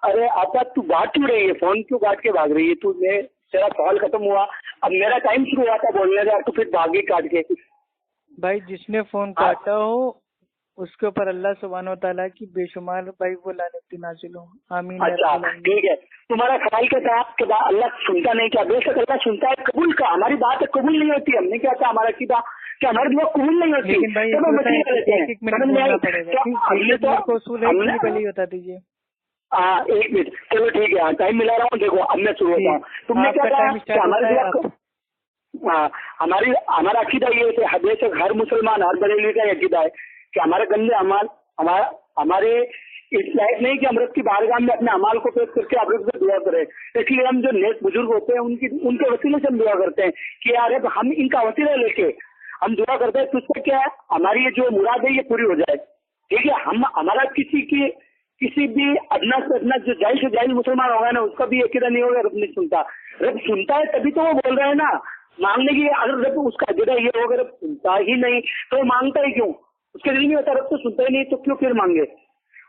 अरे आपा तू बात क्यों रही है, फोन क्यों काट के भाग रही है तू? मैं तेरा कॉल खत्म हुआ, अब मेरा टाइम शुरू हुआ था बोलने का, तो फिर भागी काट के। भाई जिसने फोन काटा हो उसके ऊपर अल्लाह सुब्हानो तआला की बेशुमार भाई वो लानत नाजिल हो, आमीन। अच्छा ठीक है, तुम्हारा ख्याल क्या था कि अल्लाह सुनता नहीं? क्या बेशक अल्लाह सुनता है, कबूल का हमारी बात कबूल नहीं होती। हमने क्या था, हमारा सीधा कि हमारी दुआ कबूल नहीं होती, लेकिन भाई तो हम मसीह रहते हैं। एक मिनट बोलना पड़ेगा, हमने तो को उसूल है कि पहले ही बता दीजिए। हाँ 1 मिनट, चलो ठीक है, टाइम मिला रहा हूँ। देखो अब मैं शुरू होता हूँ। तुमने क्या कहा कि हमारी दुआ, हमारा अकीदा ये है, बेशक हर मुसलमान हर बरेली का अकीदा है कि हमारे गंदे अमाल हमारे इस लायक नहीं कि अमृत की बारगाह में अपने अमाल को पेश करके अमृत से दुआ करें। इसलिए हम जो नेक बुजुर्ग होते हैं उनके वसीले से हम दुआ करते हैं कि यार हम इनका वसीला लेके हम दुआ करते हैं, तुझसे क्या है हमारी ये जो मुराद है ये पूरी हो जाए। ठीक है, हम हमारा किसी भी अदना से अदना जो जाहिल से जाहिल मुसलमान होगा ना, उसका भी अकीदा नहीं होगा रब नहीं सुनता। रब सुनता है तभी तो वो बोल रहे हैं ना मांगने की। अगर रब उसका अकीदा ये होगा रब सुनता ही नहीं तो वो मांगता ही क्यों? उसके दिल में होता है रब तो सुनता ही नहीं तो क्यों फिर मांगे?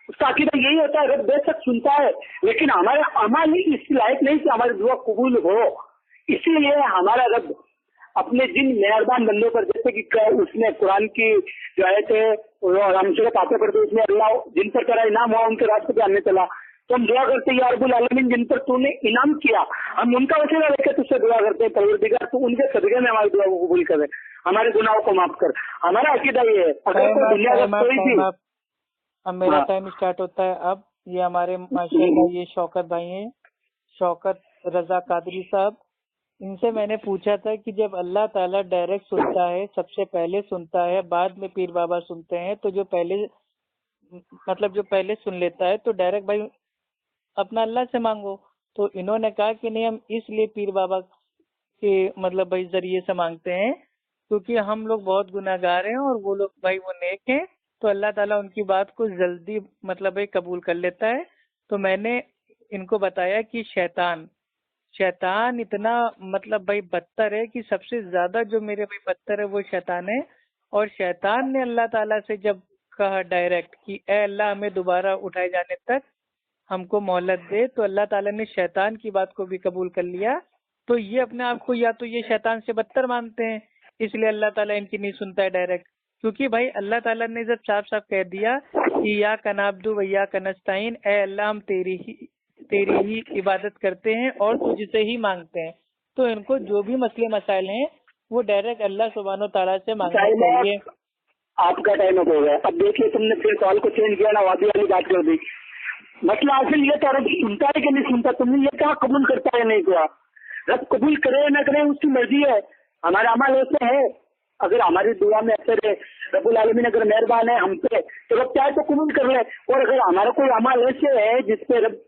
उसका अकीदा यही होता है रब बेशक सुनता है, लेकिन हमारे अमल इस लायक नहीं कि हमारी दुआ कबूल हो। इसीलिए हमारा रब अपने जिन मेहरबान बंदों पर, जैसे कि उसने कुरान की जो आयत है हम सूरत आते पढ़ते उसमें अल्लाह जिन पर तेरा इनाम हुआ उनके रास्ते पे आने चला, तो हम दुआ करते हैं या रब्बुल आलमीन जिन पर तूने इनाम किया हम उनका वसीला लेकर तुझसे दुआ करते हैं, परवरदिगार तू उनके सदक़े में हमारी दुआ को कबूल करे, हमारे गुनाहों को माफ कर। हमारा अकीदा ये है। अगर कोई दुनिया का कोई भी, अब मेरा टाइम स्टार्ट होता है। अब ये हमारे माशाल्लाह ये शौकत भाई हैं, शौकत रजा कादरी साहब। इनसे मैंने पूछा था कि जब अल्लाह ताला डायरेक्ट सुनता है, सबसे पहले सुनता है, बाद में पीर बाबा सुनते हैं, तो जो पहले सुन लेता है तो डायरेक्ट भाई अपना अल्लाह से मांगो। तो इन्होंने कहा कि नहीं, हम इसलिए पीर बाबा के भाई जरिए से मांगते हैं क्योंकि हम लोग बहुत गुनाहगार हैं और वो लोग भाई वो नेक हैं, तो अल्लाह ताला उनकी बात को जल्दी भाई कबूल कर लेता है। तो मैंने इनको बताया कि शैतान इतना भाई बदतर है कि सबसे ज्यादा जो मेरे भाई बदतर है वो शैतान है। और शैतान ने अल्लाह ताला से जब कहा डायरेक्ट कि ए अल्लाह हमें दोबारा उठाए जाने तक हमको मोहलत दे, तो अल्लाह ताला ने शैतान की बात को भी कबूल कर लिया। तो ये अपने आप को या तो ये शैतान से बदतर मानते हैं, इसलिए अल्लाह ताला इनकी नहीं सुनता है डायरेक्ट। क्योंकि भाई अल्लाह ताला ने जब साफ साफ कह दिया कि या कनाब्दु व या कनस्ताइन, ए अल्लाह हम तेरी ही इबादत करते हैं और तुझसे ही मांगते हैं, तो इनको जो भी मसले मसाइल हैं वो डायरेक्ट अल्लाह सुब्हानो तआला से मांगना चाहिए। आपका टाइम हो गया। अब देखिए तुमने फिर कॉल को चेंज किया ना, वादी वाली बात कर दी। मसला आखिर ये था रब सुनता है कि नहीं सुनता, तुमने ये कहा कबूल करता है नहीं हुआ। रब कबूल करे ना करे उसकी मर्जी है, हमारा अमल ऐसे है। अगर हमारी दुआ में असर है, रब्बुल आलमीन अगर मेहरबान है हम पे तो रब चाहे तो कबूल कर ले। और अगर हमारा कोई अमल ऐसे है जिसपे रब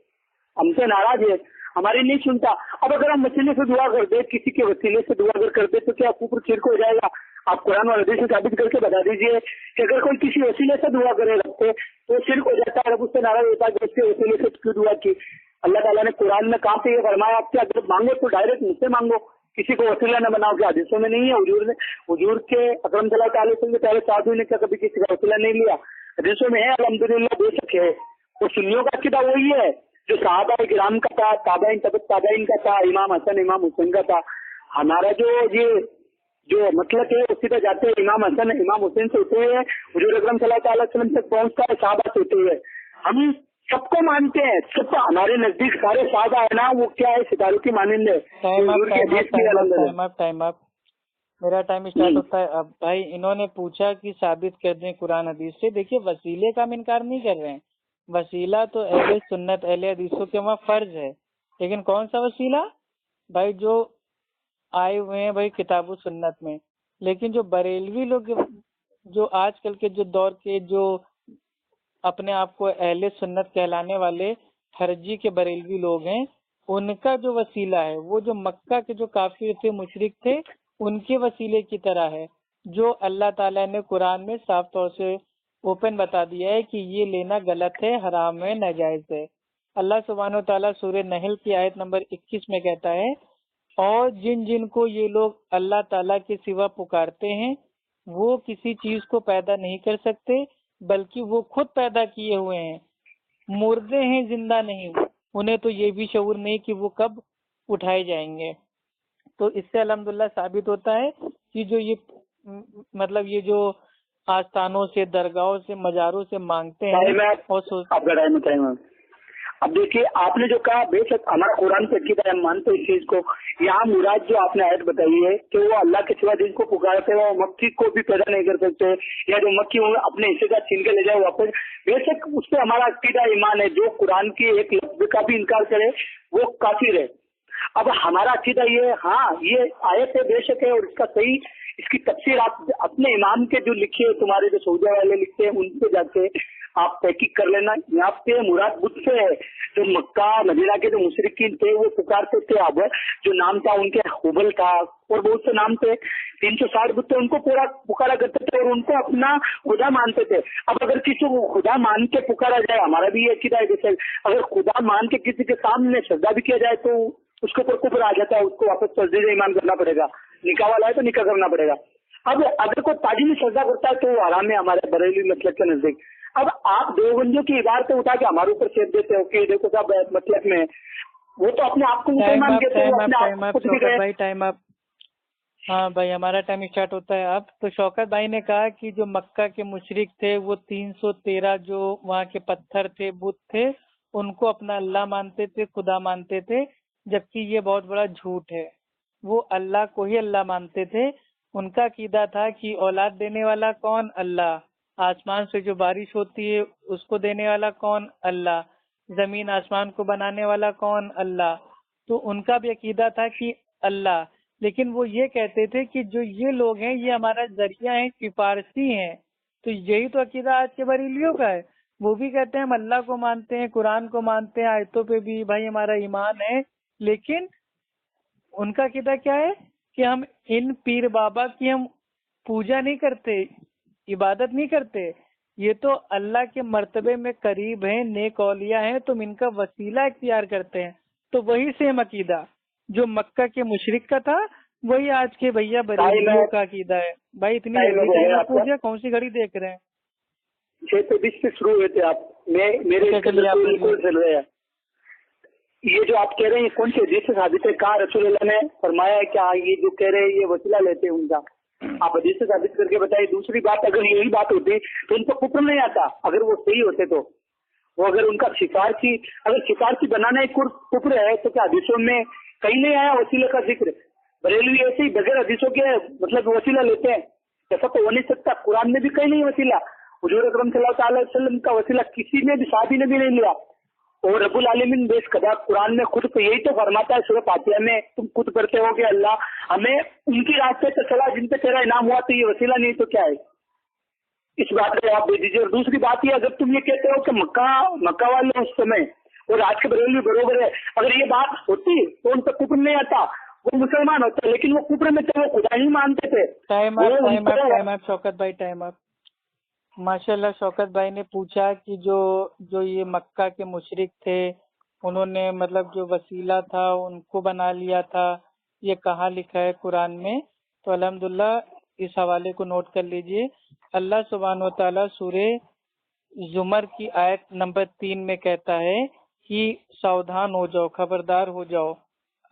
हमसे नाराज है, हमारी नहीं सुनता, अब अगर हम वसीले से दुआ कर दे, किसी के वसीले से दुआ अगर कर दे तो क्या कुफर शिरक हो जाएगा? आप कुरान और हदीस से साबित करके बता दीजिए कि अगर कोई किसी वसीले से दुआ करे रब से तो शिरक हो जाता है, रब उससे नाराज होता है कि उसके वसीले से क्यों दुआ की। अल्लाह ताला ने कुरान में कहाँ पे ये फरमाया आपसे अगर मांगो तो डायरेक्ट मुझसे मांगो, किसी को वसीला न बनाओ? के हदीसों में नहीं है? हुजूर के अकरम सल्लल्लाहु अलैहि वसल्लम के पहले साधु ने क्या कभी किसी का वसीला नहीं लिया? हदीसों में है, अल्हम्दुलिल्लाह बेशक है। वो सुन्नियों का अकीदा वही है जो सहाबा किराम का था, ताबईन ताबईन का था, इमाम हसन इमाम हुसैन का था। हमारा जो मतलब है उसी पे जाते हैं, इमाम हसन इमाम हुसैन से होते हुए हुजूर अकरम सल्लल्लाहु अलैहि वसल्लम तक पहुंचता है, सहाबा से होते हुए। हम सबको मानते हैं, सबको हमारे नजदीक सारे सहाबा है ना, वो क्या है सितारों की मानिंद है। टाइम अप मेरा टाइम स्टार्ट होता है अब। भाई इन्होंने पूछा कि साबित कर दें कुरान हदीस से। देखिए वसीले का हम इनकार नहीं कर रहे हैं, वसीला तो अहले सुन्नत अहले हदीसों के वहाँ फर्ज है, लेकिन कौन सा वसीला भाई? जो आए हुए हैं भाई किताबु सुन्नत में। लेकिन जो बरेलवी लोग, जो आजकल के जो दौर के जो अपने आप को अहले सुन्नत कहलाने वाले फर्जी के बरेलवी लोग हैं, उनका जो वसीला है वो जो मक्का के जो काफिर थे मुशरिक थे उनके वसीले की तरह है, जो अल्लाह ताला ने कुरान में साफ तौर से ओपन बता दिया है कि ये लेना गलत है, हराम है, नाजायज है। अल्लाह सुब्हानो तआला सूरह नहल की आयत नंबर 21 में कहता है, और जिन जिन को ये लोग अल्लाह ताला के सिवा पुकारते हैं वो किसी चीज को पैदा नहीं कर सकते, बल्कि वो खुद पैदा किए हुए हैं, मुर्दे हैं जिंदा नहीं। انہیں تو یہ بھی شعور نہیں کہ وہ کب اٹھائے جائیں گے. تو اس سے الحمدللہ ثابت ہوتا ہے کہ جو یہ مطلب یہ جو آستانوں سے، درگاہوں سے، مزاروں سے مانگتے ہیں. اب دیکھیے آپ نے جو کہا بے شک ہمارا قرآن پہ عقیدہ ہے، ہم مانتے ہیں اس چیز کو. یہاں مراد جو آپ نے آیت بتائی ہے کہ وہ اللہ کے سوا جن کو پکارتے ہیں وہ مکھی کو بھی پیدا نہیں کر سکتے، یا جو مکھی اپنے حصے کا چھین کے لے جائے واپس، بے شک اس پہ ہمارا عقیدہ ایمان ہے. جو قرآن کی ایک لفظ کا بھی انکار کرے وہ کافر ہے. اب ہمارا عقیدہ یہ ہے، ہاں یہ آیت ہے بے شک ہے، اور اس کا صحیح اس کی تفسیر آپ اپنے امام کے جو لکھے تمہارے جو سعودیہ والے لکھتے ہیں ان پہ جا کے آپ تحقیق کر لینا. یہاں پہ مراد بدھ سے ہے. جو مکہ مدینہ کے جو مشرکین تھے وہ پکارتے تھے، اب جو نام تھا ان کے حبل تھا اور بہت سے نام تھے، 360 بدھ تھے، ان کو پورا پکارا کرتے تھے اور ان کو اپنا خدا مانتے تھے. اب اگر کسی کو خدا مان کے پکارا جائے، ہمارا بھی یہ عقیدہ ہے جیسے اگر خدا مان کے کسی کے سامنے سجدہ بھی کیا جائے تو اس کے اوپر کفر آ جاتا ہے، اس کو واپس تجدید ایمان کرنا پڑے گا. نکاح والا ہے تو نکاح کرنا پڑے گا. اب اگر کوئی تعلیمی سجدہ کرتا ہے تو وہ حرام ہے ہمارے بریلوی مسلک کے نزدیک. اب آپ دیوبندیوں کی عبارتیں اٹھا کے ہمارے اوپر چھیڑ دیتے ہو کہ دیکھو صاحب مطلب میں وہ تو اپنے آپ کو مسلمان کہتے ہیں، اپنے آپ کو بھی گئے. ٹائم آپ ہاں بھائی ہمارا ٹائم اسٹارٹ ہوتا ہے اب. تو شوکت بھائی نے کہا کہ جو مکہ کے مشرک تھے وہ 313 جو وہاں کے پتھر تھے، بت تھے، ان کو اپنا اللہ مانتے تھے، خدا مانتے تھے، جبکہ یہ بہت بڑا جھوٹ ہے. وہ اللہ کو ہی اللہ مانتے تھے. ان کا عقیدہ تھا کہ اولاد دینے والا کون؟ اللہ. آسمان سے جو بارش ہوتی ہے اس کو دینے والا کون؟ اللہ. زمین آسمان کو بنانے والا کون؟ اللہ. تو ان کا بھی عقیدہ تھا کہ اللہ، لیکن وہ یہ کہتے تھے کہ جو یہ لوگ ہیں یہ ہمارا ذریعہ ہیں، سفارشی ہیں. تو یہی تو عقیدہ آج کے بریلیوں کا ہے. وہ بھی کہتے ہیں ہم اللہ کو مانتے ہیں، قرآن کو مانتے ہیں، آیتوں پہ بھی بھائی ہمارا ایمان ہے، لیکن ان کا عقیدہ کیا ہے کہ ہم ان پیر بابا کی ہم پوجا نہیں کرتے، عبادت نہیں کرتے، یہ تو اللہ کے مرتبے میں قریب ہیں، نیک اولیاء ہیں، تم ان کا وسیلہ اختیار کرتے ہیں. تو وہی سیم عقیدہ جو مکہ کے مشرک کا تھا وہی آج کے بھیا بریلیوں کا عقیدہ ہے. بھائی اتنی جلدی ٹائم آپ پوچھ گیا، کون سی گھڑی دیکھ رہے ہیں؟ 6:20 سے شروع ہوئے تھے آپ، میرے چل رہے ہیں. یہ جو آپ کہہ رہے ہیں کون سی حدیث سے ثابت ہے؟ کہا رسول اللہ نے فرمایا ہے کہ یہ جو کہہ رہے ہیں یہ وسیلہ لیتے ہیں ان کا، آپ حدیث سے ثابت کر کے بتائیے. دوسری بات، اگر یہی بات ہوتی تو ان کو کفر نہیں آتا. اگر وہ صحیح ہوتے تو وہ اگر ان کا سفارشی بنانا ایک کفر ہے تو کیا حدیثوں میں کہیں نہیں آیا وسیلے کا ذکر؟ بریلوی ایسے ہی بغیر حدیثوں کے مطلب وسیلہ لیتے ہیں، ایسا تو ہو نہیں سکتا. قرآن میں بھی کہیں نہیں وسیلہ. حضور اکرم صلی اللہ تعالی وسلم کا وسیلہ کسی نے بھی صحابی نے بھی نہیں لیا. اور رب العالمین بیش قدر قرآن میں خود تو یہی تو فرماتا ہے سورہ فاتحہ میں، تم خود کرتے ہو کہ اللہ ہمیں ان کی راستے سے چلا جن پہ تیرا انعام ہوا، تو یہ وسیلہ نہیں تو کیا ہے؟ اس بات پہ آپ دے دیجیے. اور دوسری بات یہ، اگر تم یہ کہتے ہو کہ مکہ والے اس سمے اور آج کے بریلوی برابر ہے، اگر یہ بات ہوتی تو ان پہ کفر نہیں آتا، وہ مسلمان ہوتے، لیکن وہ کفر میں تھے، وہ خدا ہی مانتے تھے. ٹائم آپ شوکت بھائی ٹائم آپ. ماشاء اللہ شوکت بھائی نے پوچھا کہ جو یہ مکہ کے مشرک تھے انہوں نے مطلب جو وسیلہ تھا ان کو بنا لیا تھا، یہ کہاں لکھا ہے قرآن میں؟ تو الحمدللہ اس حوالے کو نوٹ کر لیجئے. اللہ سبحانہ و تعالیٰ سورہ زمر کی آیت نمبر 3 میں کہتا ہے کہ ساودھان ہو جاؤ، خبردار ہو جاؤ،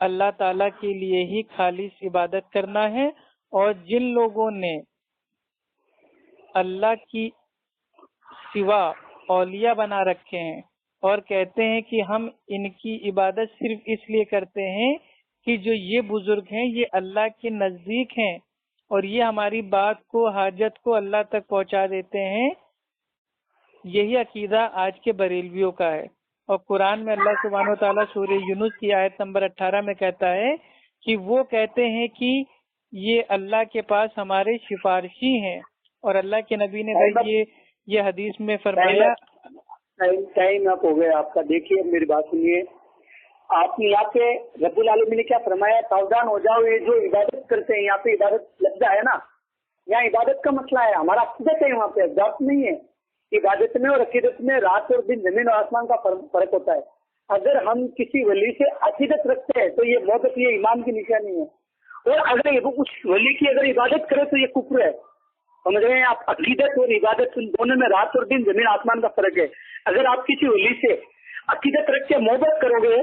اللہ تعالیٰ کے لیے ہی خالص عبادت کرنا ہے. اور جن لوگوں نے اللہ کی سوا اولیاء بنا رکھے ہیں اور کہتے ہیں کہ ہم ان کی عبادت صرف اس لیے کرتے ہیں کہ جو یہ بزرگ ہیں یہ اللہ کے نزدیک ہیں اور یہ ہماری بات کو، حاجت کو اللہ تک پہنچا دیتے ہیں، یہی عقیدہ آج کے بریلویوں کا ہے. اور قرآن میں اللہ سبحانہ و تعالیٰ سورہ یونس کی آیت نمبر 18 میں کہتا ہے کہ وہ کہتے ہیں کہ یہ اللہ کے پاس ہمارے سفارشی ہیں. اور اللہ کے نبی نے بھائی یہ حدیث میں فرمایا. ٹائم اپ ہو گیا آپ کا. دیکھیے میری بات سنیے، آپ نے یہاں پہ رب العالمین نے کیا فرمایا؟ ساودھان ہو جاؤ. یہ جو عبادت کرتے ہیں، یہاں پہ عبادت لفظ ہے نا، یہاں عبادت کا مسئلہ ہے. ہمارا عقیدت ہے، وہاں پہ ذات نہیں ہے. عبادت میں اور عقیدت میں رات اور دن، زمین اور آسمان کا فرق ہوتا ہے. اگر ہم کسی ولی سے عقیدت رکھتے ہیں تو یہ محبت، یہ ایمان کی نشانی ہے. اور اگر اس ولی کی اگر عبادت کرے تو یہ کفر ہے. سمجھ رہے ہیں آپ؟ عقیدت اور عبادت ان دونوں میں رات اور دن، زمین آسمان کا فرق ہے. اگر آپ کسی ولی سے अकीदत रख के मोहब्बत करोगे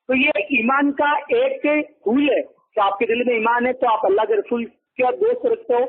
तो ये ईमान का एक फूल है कि आपके दिल में ईमान है तो आप अल्लाह के रसूल के दोस्त रखते हो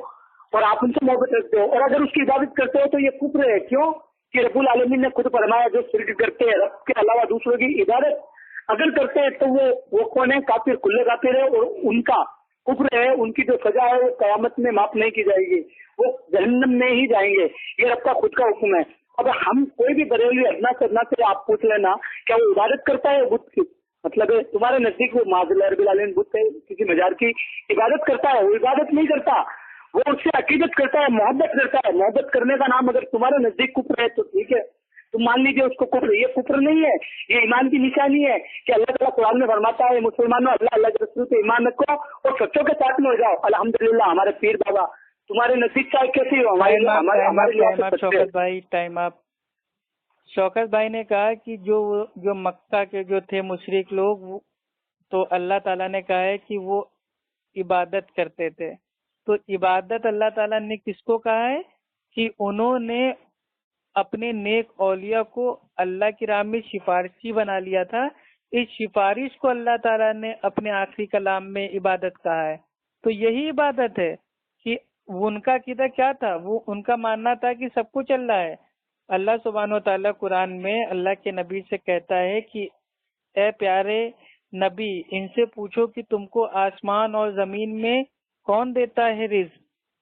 और आप उनसे मोहब्बत रखते हो, और अगर उसकी इबादत करते हो तो ये कुफ्र है। क्यों कि रब्बुल आलमीन ने खुद फरमाया जो शिर्क करते हैं रब के अलावा दूसरों की इबादत अगर करते हैं तो वो कौन है? काफिर, कुल्ले काफिर है, और उनका कुफ्र है, उनकी जो सजा है वो कयामत में माफ नहीं की जाएगी, वो जहन्नम में ही जाएंगे। ये रब का खुद का हुक्म है। अब हम कोई भी बरेलवी अदना से अदना से आप पूछ लेना क्या वो इबादत करता है बुत की, मतलब है तुम्हारे नजदीक वो माज़िल्लाह रब्बिल आलमीन बुत है, किसी मजार की इबादत करता है? वो इबादत नहीं करता, वो उससे अकीदत करता है, मोहब्बत करता है। मोहब्बत करने का नाम अगर तुम्हारे नजदीक कुफ्र है तो ठीक है, तुम मान लीजिए उसको कुफ्र। ये कुफ्र नहीं है, ये ईमान की निशानी है कि अल्लाह ताला कुरान में फरमाता है मुसलमानों अल्लाह अल्लाह के रसूल पे ईमान रखो और सच्चों के साथ में हो जाओ। अल्हम्दुलिल्लाह हमारे पीर बाबा तुम्हारे नजदीक चाहे कैसे हो, हमारे शौकत भाई टाइम आप। शौकत भाई ने कहा कि जो मक्का के जो थे मुशरिक लोग, तो अल्लाह ताला ने कहा है कि वो इबादत करते थे। तो इबादत अल्लाह ताला ने किसको कहा है कि उन्होंने अपने नेक औलिया को अल्लाह की राह में सिफारिशी बना लिया था। इस सिफारिश को अल्लाह ताला ने अपने आखिरी कलाम में इबादत कहा है। तो यही इबादत है कि उनका अकीदा क्या था, वो उनका मानना था कि सब कुछ अल्लाह है। अल्लाह सुब्हानो व तआला कुरान में अल्लाह के नबी से कहता है कि ए प्यारे नबी, इनसे पूछो कि तुमको आसमान और जमीन में कौन देता है रिज़्क,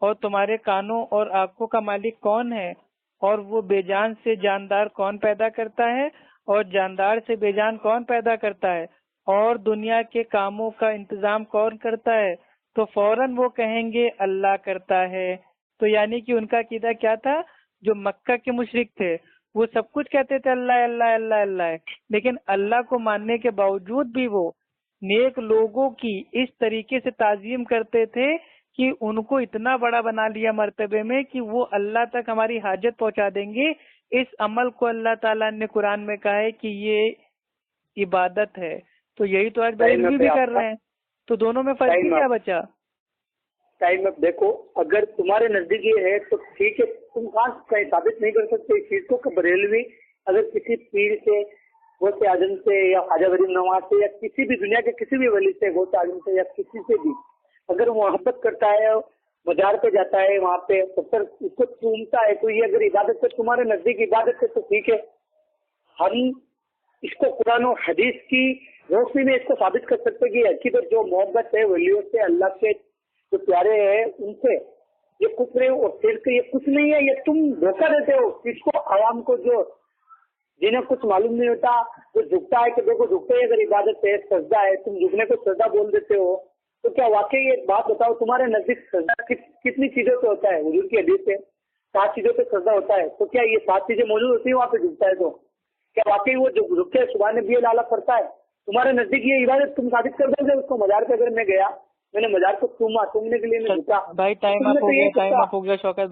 और तुम्हारे कानों और आंखों का मालिक कौन है, और वो बेजान से जानदार कौन पैदा करता है, और जानदार से बेजान कौन पैदा करता है, और दुनिया के कामों का इंतजाम कौन करता है। तो फौरन वो कहेंगे अल्लाह करता है। तो यानी कि उनका अकीदा क्या था? जो मक्का के मुशरिक थे वो सब कुछ कहते थे अल्लाह अल्लाह अल्लाह अल्लाह है, लेकिन अल्लाह को मानने के बावजूद भी वो नेक लोगों की इस तरीके से ताजीम करते थे कि उनको इतना बड़ा बना लिया मर्तबे में कि वो अल्लाह तक हमारी हाजत पहुंचा देंगे। इस अमल को अल्लाह ताला ने कुरान में कहा है कि ये इबादत है। तो यही तो आज बरेलवी भी कर रहे हैं। तो दोनों में फर्क ही क्या बचा? टाइम अब देखो, अगर तुम्हारे नजदीक ये है तो ठीक है, तुम कहाँ कहीं साबित नहीं कर सकते इस चीज को कि बरेलवी अगर किसी पीर से, गौसे आजम से या ख्वाजा गरीब नवाज से या किसी भी दुनिया के किसी भी वली से, गौसे आजम से या किसी से भी अगर मोहब्बत करता है, मजार पे जाता है, वहाँ पे पत्थर उसको चूमता है, तो ये अगर इबादत है, तुम्हारे नजदीक इबादत है तो ठीक है। हम इसको कुरान और हदीस की रोशनी में इसको साबित कर सकते कि अकीदत जो मोहब्बत है वलियों से, अल्लाह के जो प्यारे हैं उनसे, ये कुफ्र है और शिर्क ये कुछ नहीं है। ये तुम धोखा देते हो किसको? आवाम को, जो जिन्हें कुछ मालूम नहीं होता, जो झुकता है कि देखो झुकते अगर इबादत है, सजदा है, तुम झुकने को सजदा बोल देते हो। तो क्या वाकई ये बात बताओ, तुम्हारे नजदीक सजदा कितनी चीजों पे होता है? हुजूर की हदीस है 7 चीजों पे सजदा होता है। तो क्या ये 7 चीजें मौजूद होती है वहाँ पे झुकता है? तो क्या वाकई वो जो झुकते सुबह नबी लाला पड़ता है? तुम्हारे नजदीक ये इबादत तुम साबित कर दोगे उसको? मजार पे अगर मैं गया, मैंने मजार को चूमा, तुमने के लिए मैं झुका। भाई टाइम अप हो गया शौकत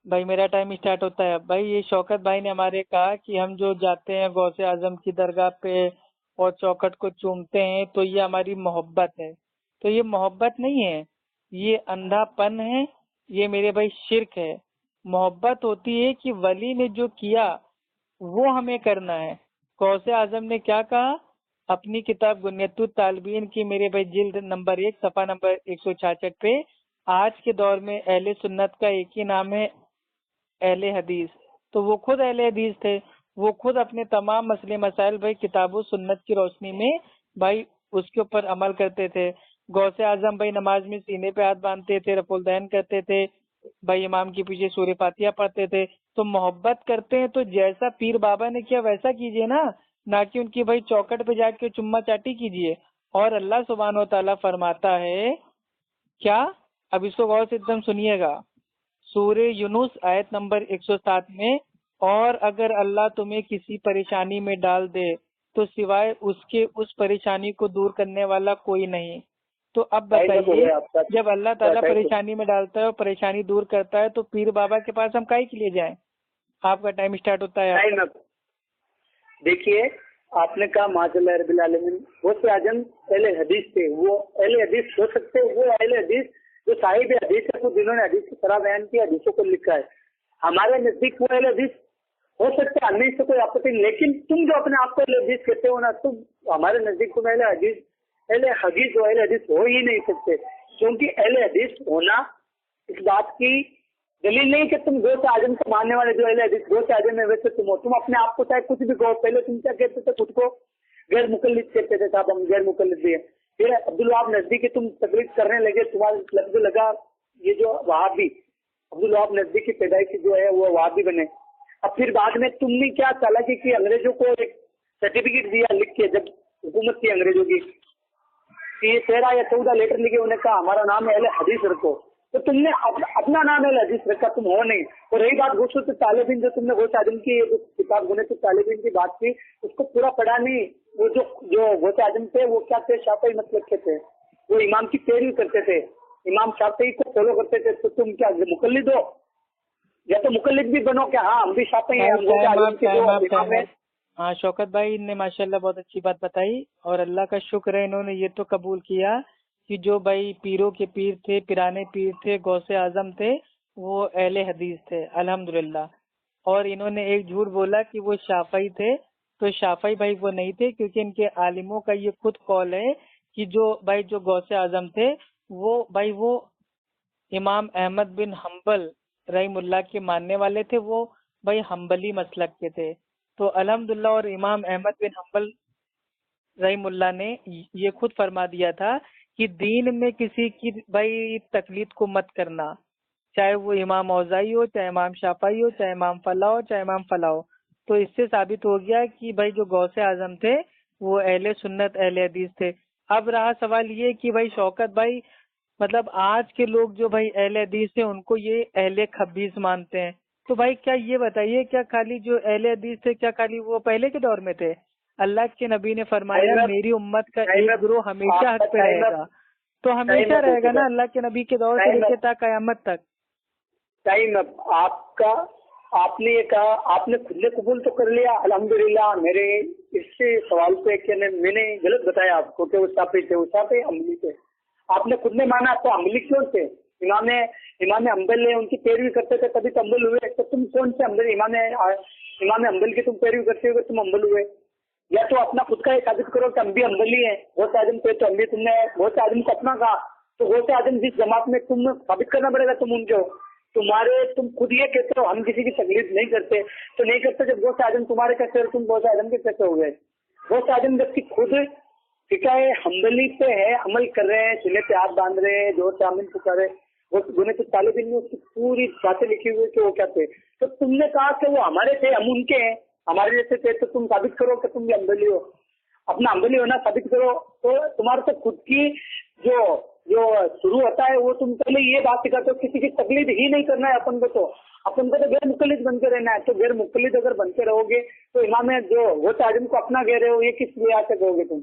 भाई मेरा टाइम स्टार्ट होता है। भाई ये शौकत भाई ने हमारे कहा कि हम जो जाते हैं गौसे आजम की दरगाह पे और चौखट को चूमते हैं तो ये हमारी मोहब्बत है। तो ये मोहब्बत नहीं है, ये अंधापन है, ये मेरे भाई शिर्क है। मोहब्बत होती है कि वली ने जो किया वो हमें करना है। गौसे आजम ने क्या कहा अपनी किताब गुनियतुत तालिबीन की मेरे भाई जिल्द नंबर 1 सफा नंबर 166 पे, आज के दौर में अहले सुन्नत का एक ही नाम है अहले हदीस। तो वो खुद अहले हदीस थे, वो खुद अपने तमाम मसले मसाइल भाई किताबो सुन्नत की रोशनी में भाई उसके ऊपर अमल करते थे। गौसे आजम भाई नमाज में सीने पे हाथ बांधते थे, रफुल दैन करते थे भाई, इमाम के पीछे सूरह फातिहा पढ़ते थे। तो मोहब्बत करते हैं तो जैसा पीर बाबा ने किया वैसा कीजिए ना कि उनकी भाई चौकट पे जाके चुम्मा चाटी कीजिए। और अल्लाह सुब्हानो तआला फरमाता है क्या, अब इसको गौर से एकदम सुनिएगा, सूरह यूनुस आयत नंबर 107 में, और अगर अल्लाह तुम्हें किसी परेशानी में डाल दे तो सिवाय उसके उस परेशानी को दूर करने वाला कोई नहीं। तो अब बताइए, जब अल्लाह ताला परेशानी में डालता है और परेशानी दूर करता है तो पीर बाबा के पास हम काहे के लिए जाएं? आपका टाइम स्टार्ट होता है। देखिए, आपने कहा माज़ल्लाह रब्बिल आलमीन, वो से आजम अहले हदीस थे, वो अहले हदीस हो सकते हैं, वो अहले हदीस जो साहिब हदीस है, जिन्होंने हदीस की तरह बयान किया, हदीसों को लिखा है। हमारे नजदीक वो अहले हदीस हो सकता है, हमें इससे कोई आपत्ति नहीं, लेकिन तुम जो अपने आप को अहले हदीस कहते हो ना, तुम हमारे नजदीक तुम अहले हदीस हो ही नहीं सकते, क्योंकि अहले हदीस होना इस बात की दलील नहीं कि तुम गौसे आजम को मानने वाले जो अहले हदीस गौसे आजम है वैसे तुम हो। तुम अपने आप को चाहे कुछ भी कहो, पहले तुम क्या कहते थे, खुद को गैर मुकल्लिद कहते थे, साहब हम गैर मुकल्लिद भी है। फिर अब्दुल वहाब नजदी की तुम तकलीफ करने लगे, तुम्हारे लफ्ज लगा ये जो वहाबी, अब्दुल वहाब नजदी की पैदाइश जो है वो वहाबी बने। अब फिर बाद में तुमने क्या चालाकी की, अंग्रेजों को एक सर्टिफिकेट दिया लिख के, जब हुकूमत थी अंग्रेजों की, कि 13 या 14 लेटर लिखे, उन्हें कहा हमारा नाम है अहले हदीस रखो, तो तुमने अपना नाम अहले हदीस रखा, तुम हो नहीं। और रही बात गौसे तालिबीन, जो तुमने गौसे आजम की किताब गुने तालिबीन की बात की, उसको पूरा पढ़ा नहीं। वो जो गौसे आजम थे वो क्या थे, शाफई मसलक के थे, वो इमाम की पैरवी करते थे, इमाम शाफई को फॉलो करते थे। तो तुम क्या मुकल्लिद हो, या तो मुकल्लिद भी बनो क्या, हाँ हम भी शाफई हैं, हम गौसे आजम के जो इमाम हैं। हाँ शौकत भाई ने माशाल्लाह बहुत अच्छी बात बताई, और अल्लाह का शुक्र है इन्होंने ये तो कबूल किया कि जो भाई पीरों के पीर थे, पिराने पीर थे, गौसे आजम थे, वो अहले हदीस थे अल्हम्दुलिल्लाह। और इन्होंने एक झूठ बोला कि वो शाफई थे, तो शाफई भाई वो नहीं थे, क्योंकि इनके आलिमों का ये खुद कौल है कि जो गौसे आजम थे वो इमाम अहमद बिन हम्बल रहीमुल्लाह के मानने वाले थे, वो भाई हम्बली मसलक के थे। तो अल्हम्दुलिल्लाह, और इमाम अहमद बिन हम्बल रहीमुल्लाह ने ये खुद फरमा दिया था कि दीन में किसी की भाई तकलीद को मत करना, चाहे वो इमाम औज़ाई हो, चाहे इमाम शाफई हो, चाहे इमाम फला हो, चाहे इमाम फला हो। तो इससे साबित हो गया कि भाई जो गौसे आजम थे वो अहले सुन्नत अहले हदीस थे। अब रहा सवाल ये कि भाई शौकत भाई, मतलब आज के लोग जो भाई अहले हदीस है उनको ये अहले खबीस मानते हैं, तो भाई क्या ये बताइए, क्या खाली जो अहले हदीस थे क्या खाली वो पहले के दौर में थे? अल्लाह के नबी ने फरमाया मेरी उम्मत का एक ग्रोह हमेशा हक पे रहेगा, तो हमेशा रहेगा ना अल्लाह के नबी के दौर से लेकर तक कयामत तक। टाइम आपका, आपने ये कहा, आपने खुद ने कबूल तो कर लिया अल्हम्दुलिल्लाह। मेरे इससे सवाल पे कि मैंने गलत बताया आपको कि वो साफी थे, वो साफी अमली थे, आपने खुद ने माना। तो अमली क्यों थे? इमाम अम्बल ने उनकी पैरवी करते थे तभी तो अम्बल हुए। तो तुम कौन से अम्बल, इमाम अम्बल की तुम पैरवी करते हुए तुम अम्बल हुए? या तो अपना खुद का ये साबित करो कि हम भी अम्बली हैं, गौसे आजम थे तो हम भी, तुमने गौसे आजम को अपना कहा, तो गौसे आजम जिस जमात में तुम साबित करना पड़ेगा तुम उनके हो। तुम खुद ये कहते हो हम किसी की तकलीफ नहीं करते, तो नहीं करते जब गौसे आजम तुम्हारे कैसे और तुम गौसे आजम के कैसे हो गए? गौसे आजम जबकि खुद फिकाए हम्बली पे है, अमल कर रहे हैं, सीने पे हाथ बांध रहे हैं, जोर से आमीन पुकारे, वो गुने तो तालिबीन में उसकी पूरी बातें लिखी हुई कि वो क्या थे। तो तुमने कहा कि वो हमारे थे, हम उनके हैं, हमारे जैसे थे, तो तुम साबित करो कि तुम भी अम्बली हो, अपना अम्बली होना साबित करो। तो तुम्हारे तो खुद की जो शुरू होता है वो तुम पहले ये बात सिखाते हो किसी की तकलीफ ही नहीं करना है अपन को, तो अपन को तो गैर मुकल्लिद बन के रहना है। तो गैर मुकल्लिद अगर बन के रहोगे तो इमाम जो वो आजम को अपना कह रहे हो, ये किस लिहाज से कहोगे तुम?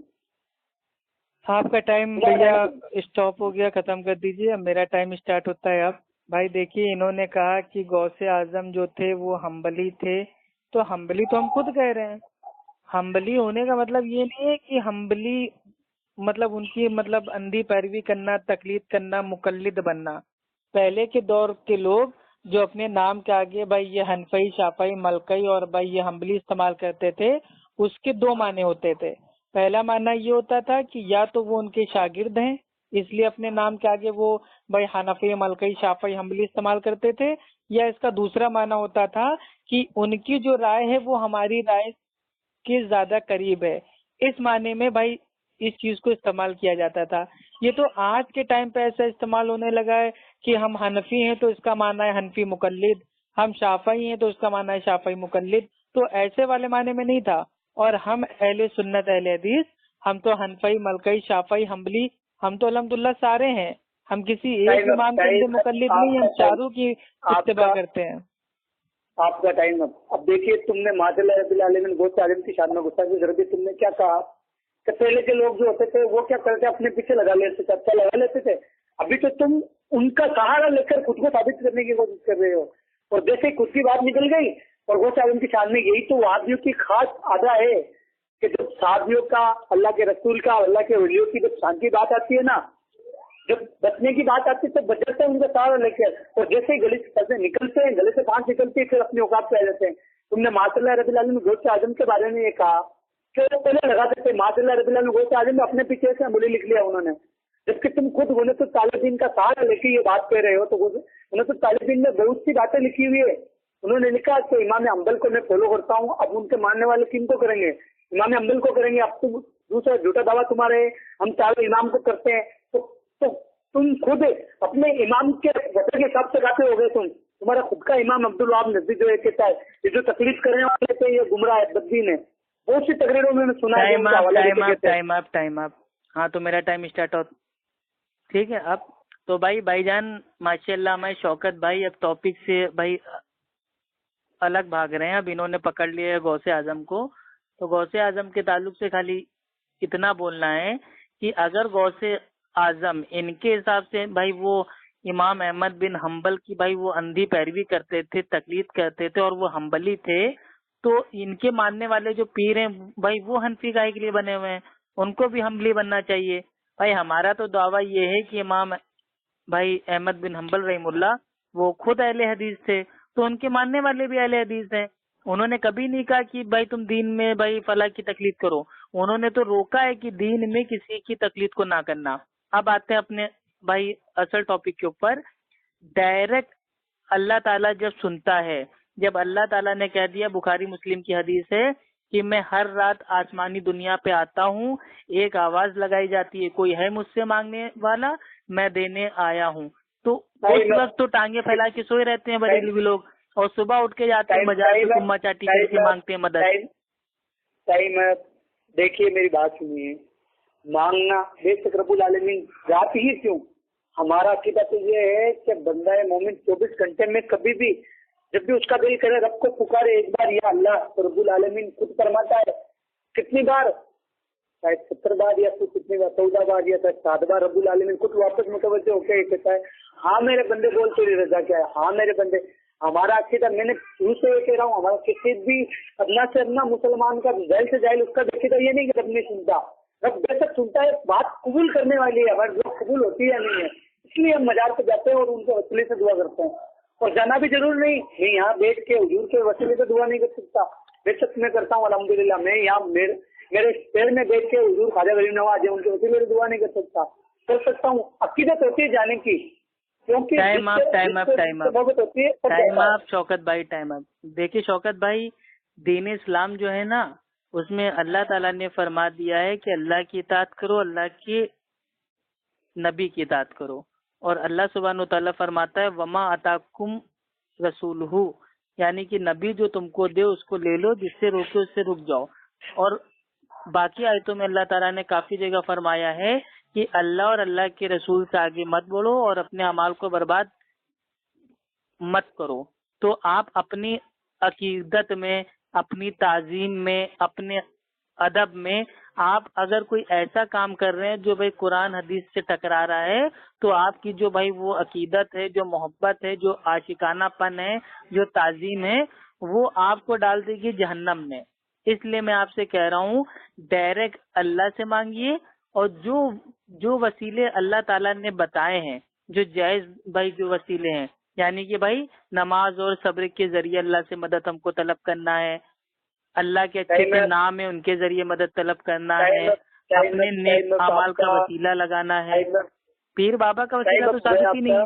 आपका टाइम भैया स्टॉप हो गया, खत्म कर दीजिए, अब मेरा टाइम स्टार्ट होता है। अब भाई देखिए, इन्होंने कहा कि गौसे आजम जो थे वो हम्बली थे, तो हम्बली तो हम खुद कह रहे हैं। हम्बली होने का मतलब ये नहीं है कि हम्बली मतलब उनकी मतलब अंधी पैरवी करना, तकलीद करना, मुकल्लिद बनना। पहले के दौर के लोग जो अपने नाम के आगे भाई ये हनफई, शाफई, मलकई और भाई ये हम्बली इस्तेमाल करते थे, उसके दो माने होते थे। पहला माना ये होता था कि या तो वो उनके शागिर्द हैं इसलिए अपने नाम के आगे वो भाई हनफी, मलकई, शाफई, हम्बली इस्तेमाल करते थे, या इसका दूसरा माना होता था कि उनकी जो राय है वो हमारी राय के ज्यादा करीब है। इस माने में भाई इस चीज को इस्तेमाल किया जाता था। ये तो आज के टाइम पे ऐसा इस्तेमाल होने लगा है कि हम हनफी हैं तो इसका माना है हनफी मुकल्लिद, हम शाफई हैं तो इसका माना है शाफई मुकल्लिद। तो ऐसे वाले माने में नहीं था। और हम अहले सुन्नत अहले हदीस, हम तो हनफई, मलकई, शाफई, हम्बली, हम तो अल्हम्दुलिल्लाह सारे हैं। हम किसी एक इमाम के मुकल्लिद नहीं, हम चारों की इत्तिबा करते हैं। आपका टाइम अब देखिए, तुमने माशाअल्लाह रब्बिल आलमीन गौसे आजम की शान में गुस्ताखी कर दी। तुमने क्या कहा कि पहले के लोग जो होते थे वो क्या करते, अपने पीछे लगा लेते थे, अच्छा लगा लेते थे। अभी तो तुम उनका सहारा लेकर खुद को साबित करने की कोशिश कर रहे हो, और जैसे खुद की बात निकल गई और गौसे आजम की शान में, यही तो वहाबियों की खास आदा है कि जब साहबियों का, अल्लाह के रसूल का, अल्लाह के वलियों की जब शान की बात आती है ना, जब बचने की बात आती है तो बच जाते हैं उनका सहारा लेकर, और जैसे ही गले से निकलते हैं, गले से बात निकलती है, फिर अपने औकात पे आ जाते हैं। तुमने माशाअल्लाह रब्बिल आलमीन गौस आजम के बारे में ये कहा कि वो पहले लगा देते माशाअल्लाह रब्बिल आलमीन गौस आजम में अपने पीछे से अमूली लिख लिया उन्होंने, जबकि तुम खुद गुनत तालिबीन का सहारा लेके ये बात कह रहे हो। तो गुनत तालिबीन में बहुत सी बातें लिखी हुई है। उन्होंने लिखा कि इमाम अंबल को मैं फॉलो करता हूँ, अब उनके मानने वाले किन को करेंगे? इमाम अंबल को करेंगे। अब तुम दूसरा झूठा दावा तुम्हारे, हम चारों इमाम को करते हैं, तो तुम खुद अपने इमाम के वजह के हिसाब से गाते हो गए। तुम्हारा खुद का इमाम अब्दुल वहाब नजदी जो है कहता है ये जो तकलीफ करने वाले थे ये गुमराह है, बददीन है। बहुत सी तकरीरों में सुना है। टाइम आप हाँ, तो मेरा टाइम स्टार्ट हो, ठीक है। अब तो भाईजान माशाल्लाह हमारे शौकत भाई अब टॉपिक से भाई अलग भाग रहे हैं। अब इन्होंने पकड़ लिया है गौसे आजम को। तो गौसे आजम के ताल्लुक से खाली इतना बोलना है कि अगर गौसे आजम इनके हिसाब से भाई वो इमाम अहमद बिन हम्बल की भाई वो अंधी पैरवी करते थे, तकलीद करते थे और वो हम्बली थे, तो इनके मानने वाले जो पीर हैं भाई वो हनफी गाय के लिए बने हुए हैं, उनको भी हम्बली बनना चाहिए। भाई हमारा तो दावा ये है कि इमाम भाई अहमद बिन हम्बल रहीमुल्लाह वो खुद अहले हदीस थे, तो उनके मानने वाले भी अहले हदीस हैं। उन्होंने कभी नहीं कहा कि भाई तुम दीन में भाई फला की तकलीद करो, उन्होंने तो रोका है कि दीन में किसी की तकलीद को ना करना। अब आते हैं अपने भाई असल टॉपिक के ऊपर। डायरेक्ट अल्लाह ताला जब सुनता है, जब अल्लाह ताला ने कह दिया, बुखारी मुस्लिम की हदीस है कि मैं हर रात आसमानी दुनिया पे आता हूँ, एक आवाज लगाई जाती है कोई है मुझसे मांगने वाला, मैं देने आया हूँ। तो उस वक्त तो टांगे फैला के सोए रहते हैं बरेलवी लोग, और सुबह उठ के जाते हैं बाजार से कुम्मा चाटी करके मांगते हैं मदद। देखिए मेरी बात सुनिए, मांगना बेशक रब्बुल आलमीन रात ही क्यों, हमारा अकीदा तो ये है कि बंदा मोमिन 24 घंटे में कभी भी जब भी उसका दिल करे रब को पुकारे एक बार या अल्लाह, तो रब्बुल आलमीन खुद फरमाता है कितनी बार, शायद 70 बार या फिर कितनी बार 14 बार या 7 बार रब्बुल आलमीन खुद वापस मुतवज्जो होकर कहता है हाँ मेरे बंदे बोल तेरी रजा क्या है, हाँ मेरे बंदे। हमारा अकीदा, मैंने शुरू से ये कह रहा हूँ, हमारा किसी भी अदना से अदना मुसलमान का जाहिल से जाहिल उसका देखिए ये नहीं कि रब नहीं सुनता, रब बेशक सुनता है, बात कबूल करने वाली है, हमारी दुआ कबूल होती है या नहीं है, इसलिए हम मजार पे जाते हैं और उनके वसीले से दुआ करते हैं। और जाना भी जरूर नहीं, मैं यहाँ बैठ के हुजूर के वसीले से दुआ नहीं कर सकता, बेशक मैं करता हूँ अल्हम्दुलिल्लाह। मैं यहाँ मेरे पैर में बैठ के हुजूर ख्वाजा गरीब नवाज है उनके वसीले से दुआ नहीं कर सकता हूँ। अकीदत होती है जाने की, क्योंकि टाइम आप शौकत भाई, टाइम आप। देखिए शौकत भाई, दीन इस्लाम जो है ना, उसमें अल्लाह ताला ने फरमा दिया है कि अल्लाह की इताअत करो, अल्लाह के नबी की इताअत करो। और अल्लाह सुब्हानहू तआला फरमाता है वमा अताकुम रसूलहू, यानी कि नबी जो तुमको दे उसको ले लो, जिससे रोके उससे रुक जाओ। और बाकी आयतों में अल्लाह ताला ने काफी जगह फरमाया है कि अल्लाह और अल्लाह के रसूल से आगे मत बढ़ो और अपने अमाल को बर्बाद मत करो। तो आप अपनी अकीदत में, अपनी ताजीम में, अपने अदब में आप अगर कोई ऐसा काम कर रहे हैं जो भाई कुरान हदीस से टकरा रहा है, तो आपकी जो भाई वो अकीदत है, जो मोहब्बत है, जो आशिकानापन है, जो ताजीम है, वो आपको डाल देगी जहन्नम में। इसलिए मैं आपसे कह रहा हूँ डायरेक्ट अल्लाह से मांगिए, और जो वसीले अल्लाह ताला ने बताए हैं, जो जायज भाई जो वसीले हैं, यानी कि भाई नमाज और सब्र के जरिए अल्लाह से मदद हमको तलब करना है, अल्लाह के अच्छे अच्छे नाम है उनके जरिए मदद तलब करना है, अपने नेक अमाल का वसीला लगाना है। पीर बाबा का वसीला तो साबित ही नहीं है।